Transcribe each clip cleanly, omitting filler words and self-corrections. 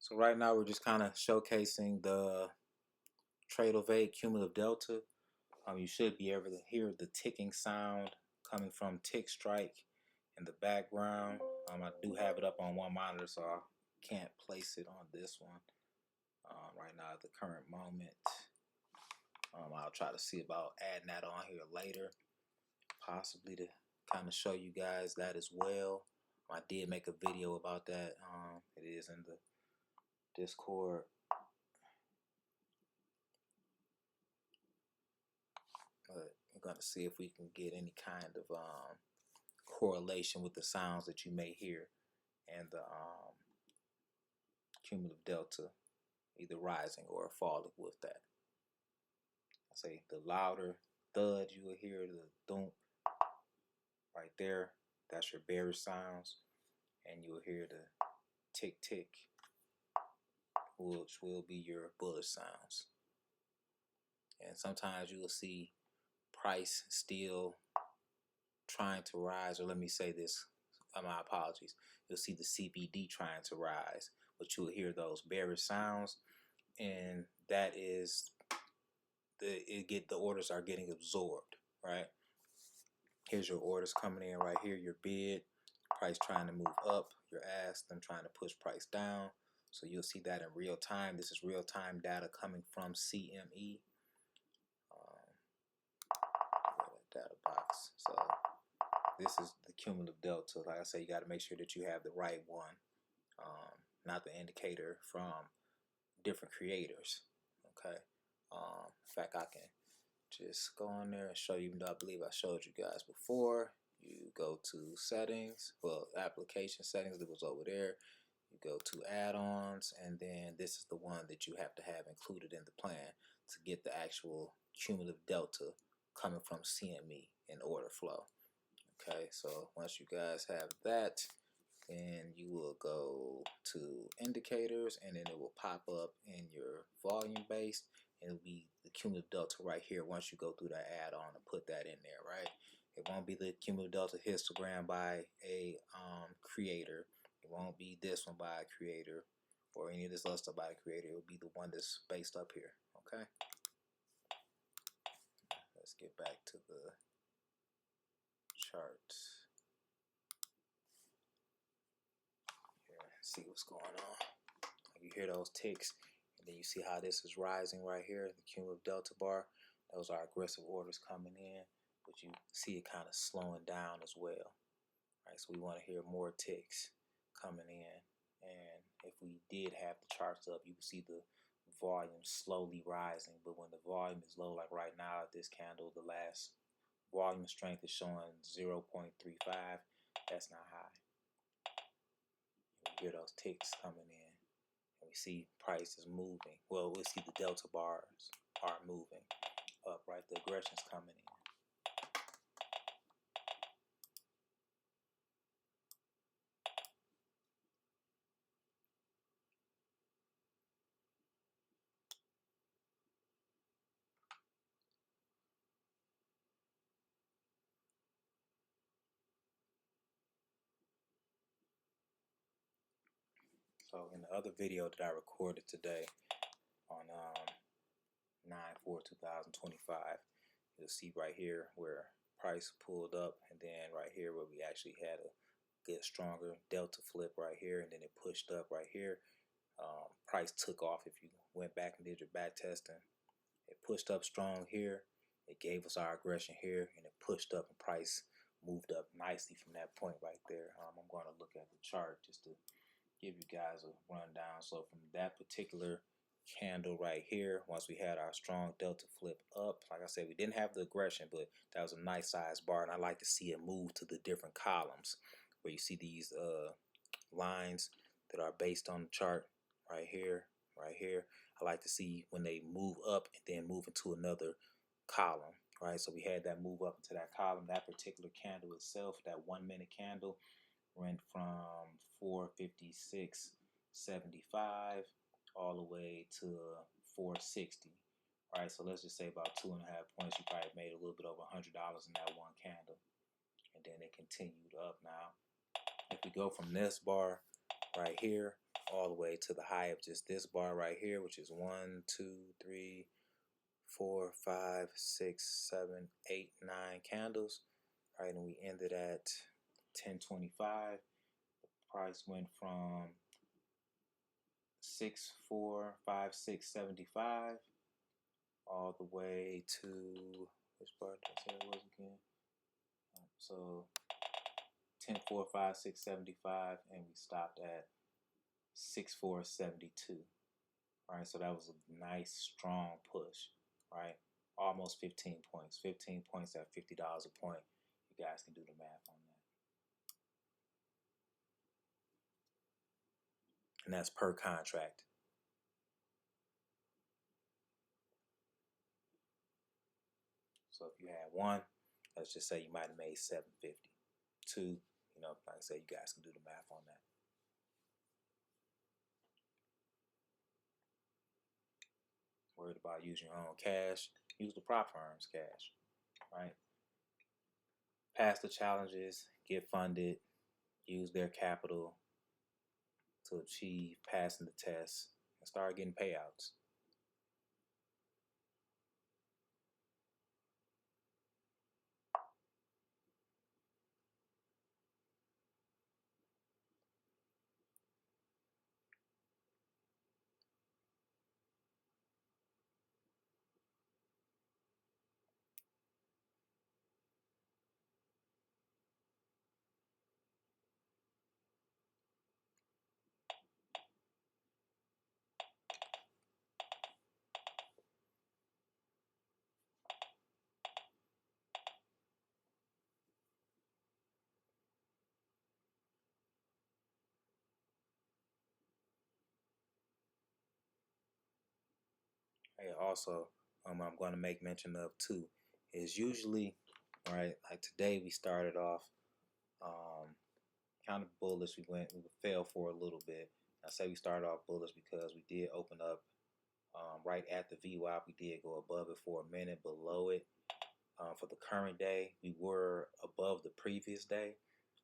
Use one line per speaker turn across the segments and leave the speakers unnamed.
So right now we're just kind of showcasing the trade of eight cumulative delta. You should be able to hear the ticking sound coming from tick strike in the background. I do have it up on one monitor, so I can't place it on this one right now at the current moment. I'll try to see about adding that on here later, possibly to kind of show you guys that as well. I did make a video about that. It is in the Discord. But we're going to see if we can get any kind of correlation with the sounds that you may hear and the cumulative delta either rising or falling with that. I say the louder thud you will hear, the thump right there, that's your bearish sounds, and you'll hear the tick tick, which will be your bullish sounds. And sometimes you will see price still trying to rise, or let me say this, my apologies, you'll see the CBD trying to rise, but you'll hear those bearish sounds, and that is the orders are getting absorbed, right? Here's your orders coming in right here, your bid, price trying to move up, your ask, them trying to push price down. So you'll see that in real time. This is real time data coming from CME. Data box. So this is the cumulative delta. Like I say, you got to make sure that you have the right one, not the indicator from different creators. Okay. In fact, I can just go on there and show you, even though I believe I showed you guys before. You go to settings, well, application settings, it was over there. You go to add-ons, and then this is the one that you have to have included in the plan to get the actual cumulative delta coming from CME in order flow. Okay, so once you guys have that, then you will go to indicators, and then it will pop up in your volume based, and it'll be the cumulative delta right here once you go through that add-on and put that in there, right? It won't be the cumulative delta histogram by a creator. It won't be this one by a creator or any of this other stuff by a creator. It will be the one that's based up here, okay? Let's get back to the charts. See what's going on. You hear those ticks, and then you see how this is rising right here, the cumulative delta bar. Those are aggressive orders coming in, but you see it kind of slowing down as well. Right, so we want to hear more ticks coming in, and if we did have the charts up, you would see the volume slowly rising. But when the volume is low, like right now at this candle, the last volume strength is showing 0.35. That's not high. You hear those ticks coming in, and we see price is moving. Well, we'll see the delta bars are moving up, right? The aggression's coming in. So in the other video that I recorded today on 9/4/2025, you'll see right here where price pulled up, and then right here where we actually had a good stronger delta flip right here, and then it pushed up right here. Price took off. If you went back and did your back testing, it pushed up strong here. It gave us our aggression here, and it pushed up, and price moved up nicely from that point right there. I'm going to look at the chart just to give you guys a rundown. So from that particular candle right here, once we had our strong delta flip up, like I said, we didn't have the aggression, but that was a nice size bar, and I like to see it move to the different columns where you see these lines that are based on the chart right here, right here. I like to see when they move up and then move into another column, right? So we had that move up into that column. That particular candle itself, that 1 minute candle, went from 456.75 all the way to 460. Right, so let's just say about 2.5 points. You probably made a little bit over $100 in that one candle, and then it continued up. Now, if we go from this bar right here all the way to the high of just this bar right here, which is 1, 2, 3, 4, 5, 6, 7, 8, 9 candles. Right, and we ended at 1025. The price went from 645,675 all the way to, which bar did I say it was again? So 1045,675, and we stopped at 6472. Right, so that was a nice strong push. Right, almost 15 points. 15 points at $50 a point. You guys can do the math on that. And that's per contract. So if you had one, let's just say you might have made 750. Two, like I said, you guys can do the math on that. Worried about using your own cash? Use the prop firm's cash, right? Pass the challenges, get funded, use their capital to achieve passing the test, and start getting payouts. Hey, also, I'm going to make mention of too, is usually, right, like today we started off kind of bullish. We fell for a little bit. I say we started off bullish because we did open up right at the VWAP. We did go above it for a minute, below it. For the current day, we were above the previous day.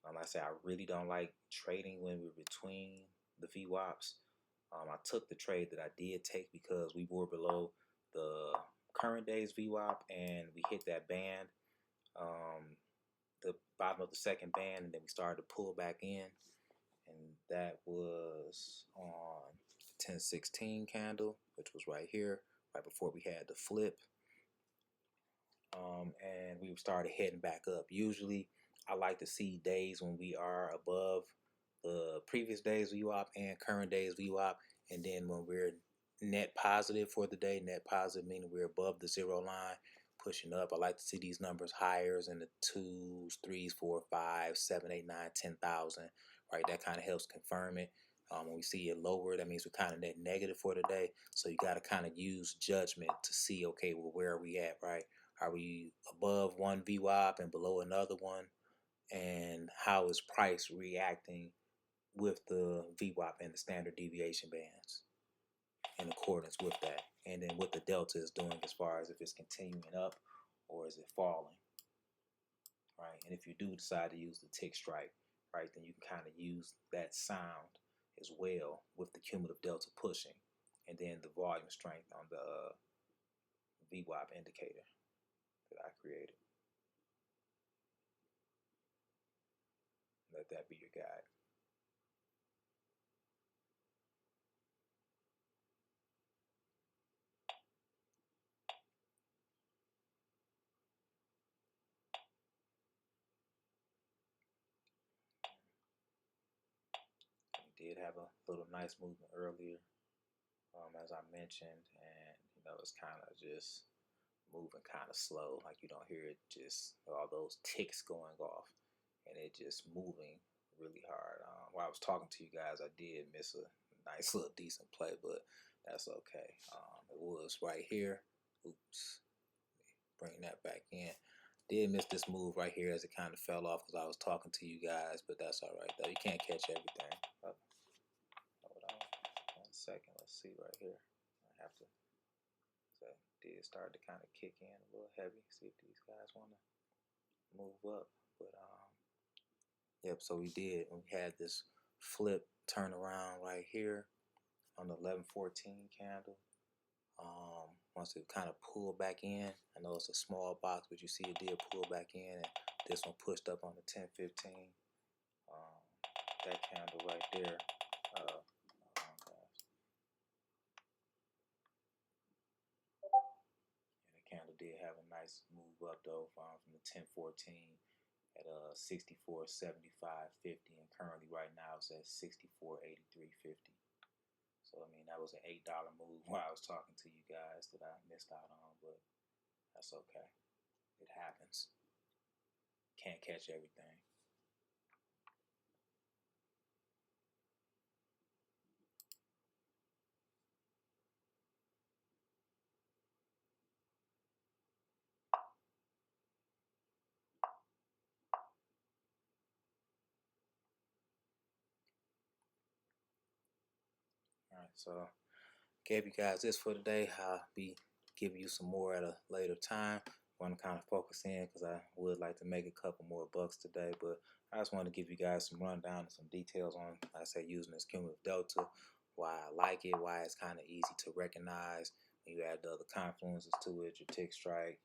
Like I say, I really don't like trading when we're between the VWAPs. I took the trade that I did take because we were below the current day's VWAP, and we hit that band, the bottom of the second band, and then we started to pull back in, and that was on the 1016 candle, which was right here, right before we had the flip. And we started heading back up. Usually, I like to see days when we are above the previous day's VWAP and current day's VWAP, and then when we're net positive for the day, net positive meaning we're above the zero line, pushing up. I like to see these numbers higher in the 2s, 3s, 4, 5, 7, 8, 9, 10,000. Right, that kind of helps confirm it. When we see it lower, that means we're kind of net negative for the day. So you got to kind of use judgment to see, okay, well, where are we at, right? Are we above one VWAP and below another one? And how is price reacting with the VWAP and the standard deviation bands in accordance with that? And then what the delta is doing as far as if it's continuing up or is it falling, right? And if you do decide to use the tick strike, right, then you can kind of use that sound as well with the cumulative delta pushing, and then the volume strength on the VWAP indicator that I created. Let that be your guide. We did have a little nice movement earlier, as I mentioned, and it's kind of just moving kind of slow. Like you don't hear it, just all those ticks going off, and it just moving really hard. While I was talking to you guys, I did miss a nice little decent play, but that's okay. It was right here. Oops, bring that back in. Did miss this move right here as it kind of fell off because I was talking to you guys, but that's all right though. You can't catch everything. Hold on 1 second. Let's see right here. I have to. So did start to kind of kick in a little heavy. See if these guys want to move up, but yep. So we did. We had this flip turn around right here on the 1114 candle. Once it kind of pulled back in, I know it's a small box, but you see it did pull back in, and this one pushed up on the 1015. That candle right there. The candle did have a nice move up though from the 1014 at 64.75.50, and currently right now it's at 64.83.50. So I mean that was an $8 move while I was talking to you guys that I missed out on, but that's okay. It happens. Can't catch everything. Alright, so gave you guys this for today. I'll be giving you some more at a later time. I want to kind of focus in because I would like to make a couple more bucks today, but I just want to give you guys some rundown and some details on, like I say, using this cumulative delta, why I like it, why it's kind of easy to recognize when you add the other confluences to it, your tick strike,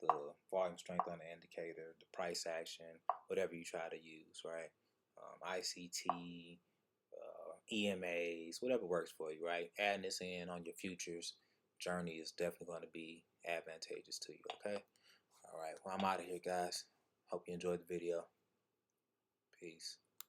the volume strength on the indicator, the price action, whatever you try to use, right? ICT, EMAs, whatever works for you, right? Adding this in on your futures journey is definitely going to be advantageous to you, okay? All right, well, I'm out of here, guys. Hope you enjoyed the video. Peace.